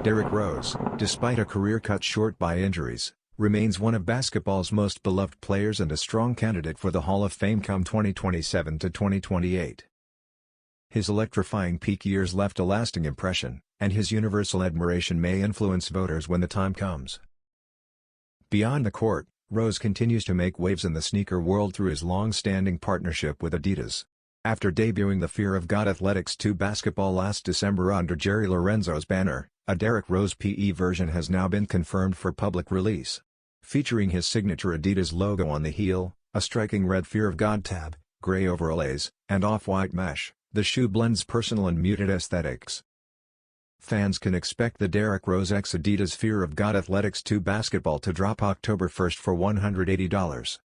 Derrick Rose, despite a career cut short by injuries, remains one of basketball's most beloved players and a strong candidate for the Hall of Fame come 2027 to 2028. His electrifying peak years left a lasting impression, and his universal admiration may influence voters when the time comes. Beyond the court, Rose continues to make waves in the sneaker world through his long-standing partnership with Adidas. After debuting the Fear of God Athletics 2 basketball last December under Jerry Lorenzo's banner, a Derrick Rose PE version has now been confirmed for public release. Featuring his signature Adidas logo on the heel, a striking red Fear of God tab, gray overlays, and off-white mesh, the shoe blends personal and muted aesthetics. Fans can expect the Derrick Rose x Adidas Fear of God Athletics 2 basketball to drop October 1 for $180.